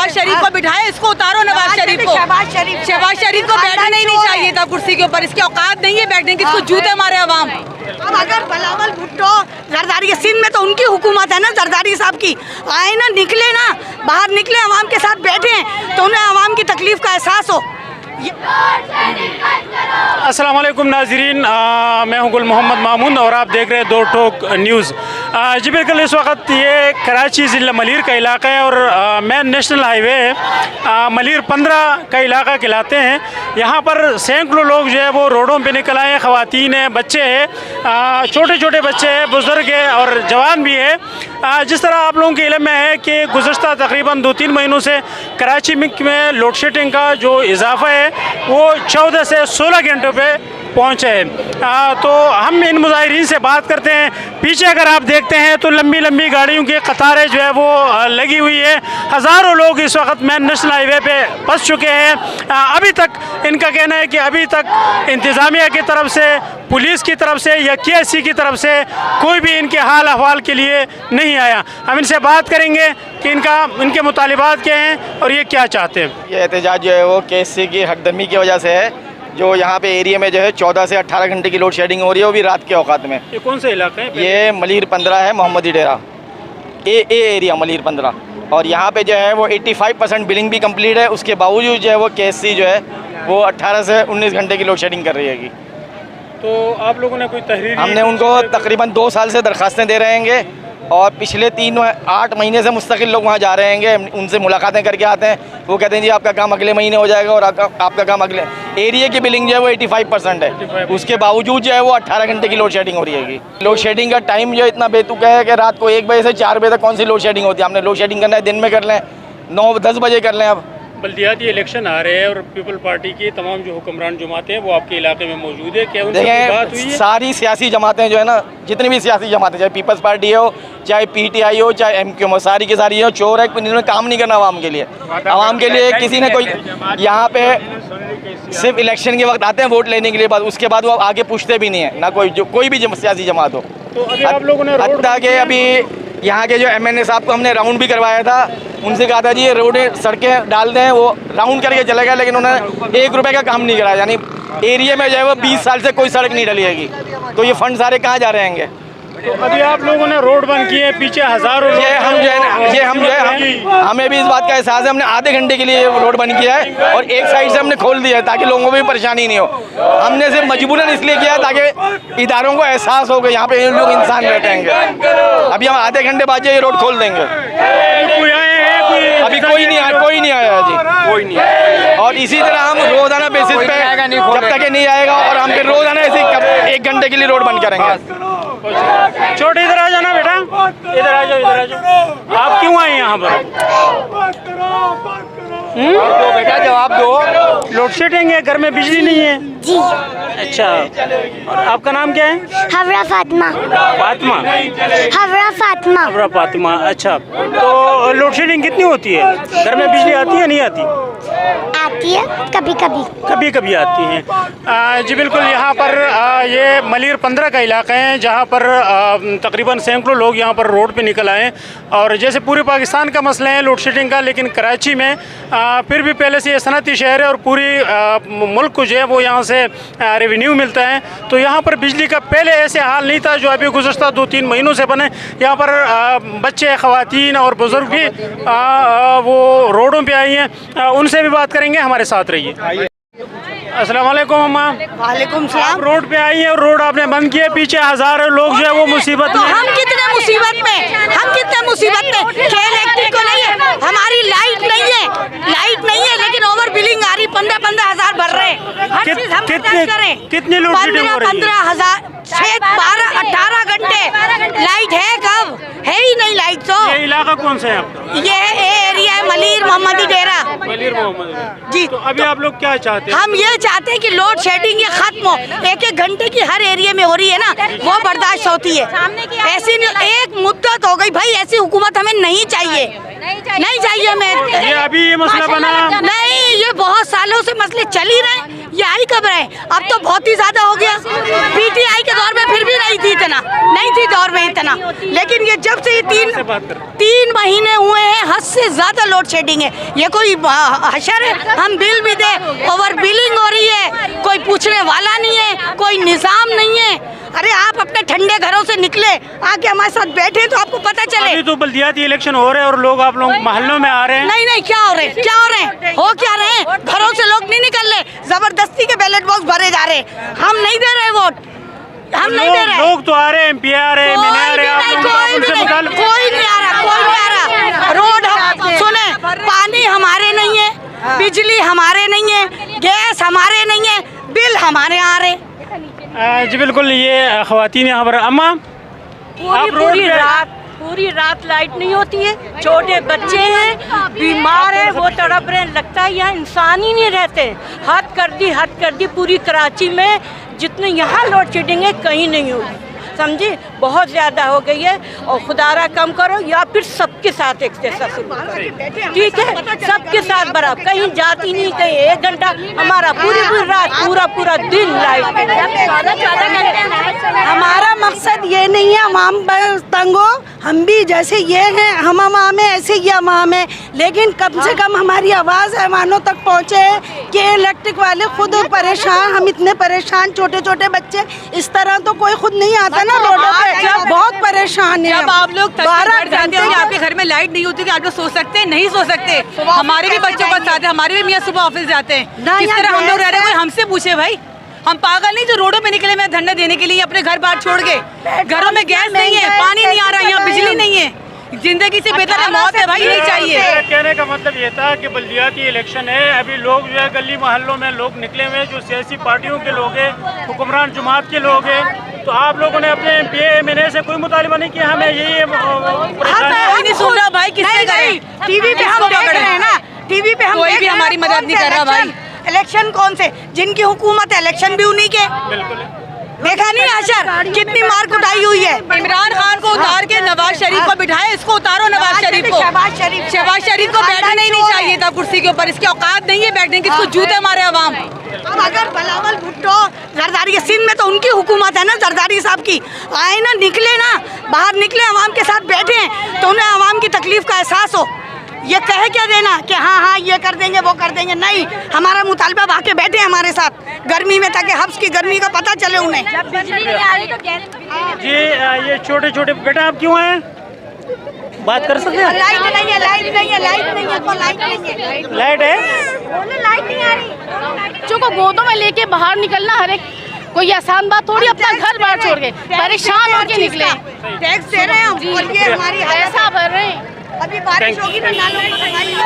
शहबाज शरीफ को बिठाए, इसको उतारो नवाज शरीफ को। शहबाज शरीफ को बैठना ही नहीं चाहिए था कुर्सी के ऊपर, इसके औकात नहीं है बैठने की, इसको जूते मारे अवाम। अब अगर बिलावल भुट्टो जरदारी के सिंध में तो उनकी हुकूमत है ना, जरदारी साहब की, आए ना, निकले ना, बाहर निकले, अवाम के साथ बैठे तो उन्हें अवाम की तकलीफ का एहसास हो। अस्सलाम वालेकुम नाज़रीन, मैं हूं गुल मोहम्मद मामून और आप देख रहे हैं दो टोक न्यूज़। जी बिल्कुल, इस वक्त ये कराची ज़िला मलीर का इलाका है और मेन नेशनल हाईवे है, मलीर 15 का इलाका कहलाते हैं। यहाँ पर सैकड़ों लोग जो है वो रोडों पे निकल आए हैं, ख़वातीन हैं, बच्चे हैं, छोटे छोटे बच्चे हैं, बुज़ुर्ग हैं और जवान भी है। जिस तरह आप लोगों के इल्म में है कि गुज़श्ता तकरीबन 2-3 महीनों से कराची में लोड शेडिंग का जो इजाफा है वो 14 से 16 घंटों पे पहुँचे हैं। तो हम इन मुजाहिरीन से बात करते हैं। पीछे अगर आप देखते हैं तो लंबी लंबी गाड़ियों की कतारें जो है वो लगी हुई है। हज़ारों लोग इस वक्त मेन नेशनल हाईवे पे फंस चुके हैं। अभी तक इनका कहना है कि अभी तक इंतज़ामिया की तरफ से, पुलिस की तरफ से या KSC की तरफ से कोई भी इनके हाल अहवाल के लिए नहीं आया। हम इनसे बात करेंगे कि इनके मुतालिबात क्या हैं और ये क्या चाहते हैं। ये एहतजाज जो है वो KSC की हकदर्मी की वजह से है, जो यहाँ पे एरिया में जो है 14 से 18 घंटे की लोड शेडिंग हो रही है, वो भी रात के औकात में। ये कौन सा इलाका है? ये मलीर 15 है, मोहम्मदी डेरा ए एरिया मलीर 15। और यहाँ पे जो है वो 85% बिलिंग भी कंप्लीट है, उसके बावजूद जो है वो KSC जो है वो 18 से 19 घंटे की लोड शेडिंग कर रही है। तो आप लोगों ने कोई तहरीर? हमने उनको तकरीबन 2 साल से दरखास्तें दे रहे हैं और पिछले 8 महीने से मुस्तकिल लोग वहाँ जा रहे हैं, उनसे मुलाकातें करके आते हैं। वो कहते हैं जी आपका काम अगले महीने हो जाएगा और आपका काम अगले। एरिया की बिलिंग जो है वो 85% है, उसके बावजूद जो है वो 18 घंटे की लोड शेडिंग हो रही है। लोड शेडिंग का टाइम जो इतना बेतुका है कि रात को 1 बजे से 4 बजे तक कौन सी लोड शेडिंग होती है। हमने लोड शेडिंग करना है दिन में कर लें, 9-10 बजे कर लें। अब बल्दियाती इलेक्शन आ रहे हैं और पीपल पार्टी की तमाम जो हुक्मरान जमातें हैं वो आपके इलाके में मौजूद है, क्या उनसे बात हुई है? सारी सियासी जमातें जो है ना, जितनी भी सियासी जमातें, चाहे पीपल्स पार्टी हो, चाहे PTI हो, चाहे MQM हो, सारी की सारी हो, चोर है, इन्होंने काम नहीं करना आवाम के लिए। आवाम के लिए किसी ने कोई यहाँ पे सिर्फ इलेक्शन के वक्त आते हैं वोट लेने के लिए, बाद उसके बाद वो आगे पूछते भी नहीं है ना, कोई भी सियासी जमात हो। तो अभी आप लोगों ने अभी यहाँ के जो MNA साहब को हमने राउंड भी करवाया था, उनसे कहा था जी ये रोडें सड़कें डाल दें, वो राउंड करके चले गए, लेकिन उन्होंने 1 रुपये का काम नहीं कराया। यानी एरिया में जो है वो 20 साल से कोई सड़क नहीं डलेगी, तो ये फंड सारे कहाँ जा रहे हैं? तो अभी आप लोगों ने रोड बंद किए, पीछे हज़ारों हमें भी इस बात का एहसास है। हमने आधे घंटे के लिए रोड बंद किया है और एक साइड से हमने खोल दिया है ताकि लोगों को भी परेशानी नहीं हो। हमने सिर्फ मजबूरन इसलिए किया ताकि इदारों को एहसास हो कि यहाँ पे लोग इंसान रहते हैं। अभी हम आधे घंटे बाद ये रोड खोल देंगे। अभी कोई नहीं आया जी, कोई नहीं आया। और इसी तरह हम रोजाना बेसिस पे जब तक नहीं आएगा और हम फिर रोजाना ऐसे 1 घंटे के लिए रोड बंद करेंगे। छोटे इधर आ जाना बेटा, इधर आ जाओ, इधर आ जाओ। आप क्यों आए यहाँ पर? तो बेटा जवाब दो। लोड शेडिंग है, घर में बिजली नहीं है जी। अच्छा, और आपका नाम क्या है? हवरा फातिमा। फातिमा? हवरा फातिमा। हवरा फातिमा, अच्छा। तो लोड शेडिंग कितनी होती है? घर में बिजली आती है नहीं आती? आती है कभी कभी, कभी कभी आती है। जी बिल्कुल, यहाँ पर ये मलीर 15 का इलाका है जहाँ पर तकरीबन सैकड़ों लोग यहाँ पर रोड पे निकल आए। और जैसे पूरे पाकिस्तान का मसला है लोड शेडिंग का, लेकिन कराची में फिर भी पहले से ये सनती शहर है और पूरी मुल्क को जो है वो यहाँ से रेवेन्यू मिलता है। तो यहाँ पर बिजली का पहले ऐसे हाल नहीं था जो अभी गुज़श्ता 2-3 महीनों से बने। यहाँ पर बच्चे, ख़वातीन और बुज़ुर्ग भी वो रोडों पे आई हैं। उनसे भी बात करेंगे, हमारे साथ रहिए। अस्सलाम वालेकुम अम्मा। वालेकुम सलाम। रोड पे आई है और रोड आपने बंद किया, पीछे हज़ारों लोग जो है वो मुसीबत में। हम कितने मुसीबत में इलेक्ट्रिक को नहीं है, हमारी लाइट नहीं है, लेकिन ओवर बिलिंग आ रही, 15-15 हज़ार भर रहे हैं। कितनी लोड शेडिंग हो रही है? 15,000, 6, 12, 18 घंटे लाइट है, कब है ही नहीं लाइट। तो ये इलाका कौन सा है आपका? ये एरिया है मलीर मोहम्मदी डेरा। मलीर मोहम्मद जी। तो अभी आप लोग क्या चाहते हैं? हम ये चाहते हैं कि लोड शेडिंग ये खत्म हो। 1-1 घंटे की हर एरिया में हो रही है ना, वो बर्दाश्त होती है। ऐसी एक मुद्दत हो गई भाई, ऐसी हुकूमत हमें नहीं चाहिए, नहीं चाहिए हमें। ये अभी ये मसला बना नहीं, ये बहुत सालों से मसले चल ही रहे, ये आई कब रहे? अब तो बहुत ही ज्यादा हो गया। पीटीआई के दौर में फिर भी नहीं थी इतना, नहीं थी दौर में इतना, लेकिन ये जब से ये 3 महीने हुए हैं, हद से ज्यादा लोड शेडिंग है। ये कोई हशर है? हम बिल भी दे, ओवर बिलिंग हो रही है, कोई पूछने वाला नहीं है, कोई निजाम नहीं है। अरे आप अपने ठंडे घरों से निकले, आके हमारे साथ बैठे तो आपको पता चले। अभी तो बल्दियाती इलेक्शन हो रहे हैं और लोग आप लोग मोहल्लों में आ रहे हैं। नहीं, क्या हो रहे हैं? क्या हो रहे हैं? हो क्या रहे हैं? घरों से लोग नहीं निकल रहे, जबरदस्ती के बैलेट बॉक्स भरे जा रहे। हम नहीं दे रहे वोट, हम नहीं दे रहे। लोग तो आ रहे हैं, एमपी आ रहे हैं, एमएलए आ रहे हैं, कोई नहीं आ रहा, कोई नहीं आ रहा। रोड सुने, पानी हमारे नहीं है, बिजली हमारे नहीं है, गैस हमारे नहीं है, बिल हमारे आ रहे। जी बिल्कुल, ये ख़वातीन यहाँ पर। अम्मा, आप पूरी रात लाइट नहीं होती है, छोटे बच्चे हैं, बीमार हैं, वो तड़प रहे हैं, लगता है यहाँ इंसान ही नहीं रहते। हद कर दी पूरी कराची में, जितने यहाँ लोड शेडिंग है कहीं नहीं होगी, समझी? बहुत ज़्यादा हो गई है, और खुदारा कम करो या फिर सबके साथ एक जैसा शुरू करो, ठीक है? सबके साथ बराबर, कहीं जाती नहीं, कहीं 1 घंटा, हमारा पूरी रात पूरा दिन लाइट। हमारा मकसद ये नहीं है हम तंग हो, हम भी जैसे ये हैं, हम में ऐसे ये में, लेकिन कम से कम हमारी आवाज़ ऐवानों तक पहुँचे कि इलेक्ट्रिक वाले खुद परेशान, हम इतने परेशान, छोटे छोटे बच्चे, इस तरह तो कोई खुद नहीं आता ना रोडों पे, बहुत परेशान है। जब आप लोग 12 घंटे आपके घर में लाइट नहीं होती, आप लोग सो सकते हैं? नहीं सो सकते। हमारे भी बच्चों का साथ है, हमारे भी मियाँ सुबह ऑफिस जाते हैं, किस तरह हम लोग रह रहे हैं? कोई हमसे पूछे भाई, हम पागल नहीं जो रोडों पे निकले मैं धरना देने के लिए अपने घर बाहर छोड़ के। घरों में गैस नहीं है, पानी नहीं आ रहा, यहाँ बिजली नहीं है, जिंदगी से बेहतर है मौत है भाई, नहीं चाहिए। मेरा कहने का मतलब ये था कि बल्दियाती इलेक्शन है, अभी लोग जो है गली मोहल्लों में लोग निकले हुए हैं, जो सियासी पार्टियों के लोग हैं, हुक्मरान जमात के लोग हैं, तो आप लोगों ने अपने एमपी एमएलए से कोई मुतालिबा नहीं किया? हमें यही कोई नहीं सुन रहा भाई, किसने गए? टीवी पे हम देख रहे हैं ना, टीवी पे हम कोई भी हमारी मदद नहीं कर रहा भाई। इलेक्शन कौन से? जिनकी हुकूमत है, इलेक्शन भी उन्हीं के। बिल्कुल देखा नहीं आशर कितनी मार कुटाई हुई है? इमरान खान को उतार के नवाज शरीफ को बिठाया, इसको उतारो नवाज शरीफ को। शहबाज शरीफ को बैठना ही नहीं चाहिए था कुर्सी के ऊपर, इसकी औकात नहीं है बैठने की, इसको जूते मारे अवाम। अब अगर बिलावल भुट्टो जरदारी, सिंध में तो उनकी हुकूमत है ना, जरदारी साहब की, आए ना, निकले ना, बाहर निकले, अवाम के साथ बैठे, तो उन्हें अवाम की तकलीफ का एहसास हो। ये कहे क्या देना कि हाँ ये कर देंगे वो कर देंगे? नहीं, हमारा मुतालबा वहाँ के बैठे हमारे साथ गर्मी में, ताकि हब्स की गर्मी का पता चले उन्हें। जी, ये छोटे छोटे बेटा आप क्यों हैं? बात कर सकते हैं? लाइट नहीं है, लाइट नहीं है, लाइट नहीं है, तो लाइट नहीं है, लाइट है, लाइट नहीं आ रही। बच्चों को गोदों में लेके बाहर निकलना हर एक कोई आसान बात थोड़ी, अपना घर बाहर छोड़ के परेशान होके निकले। टैक्स दे रहे हैं हम, और ये हमारी पैसा भर रहे हैं। अभी बारिश होगी ना, नालों में सफाई हो।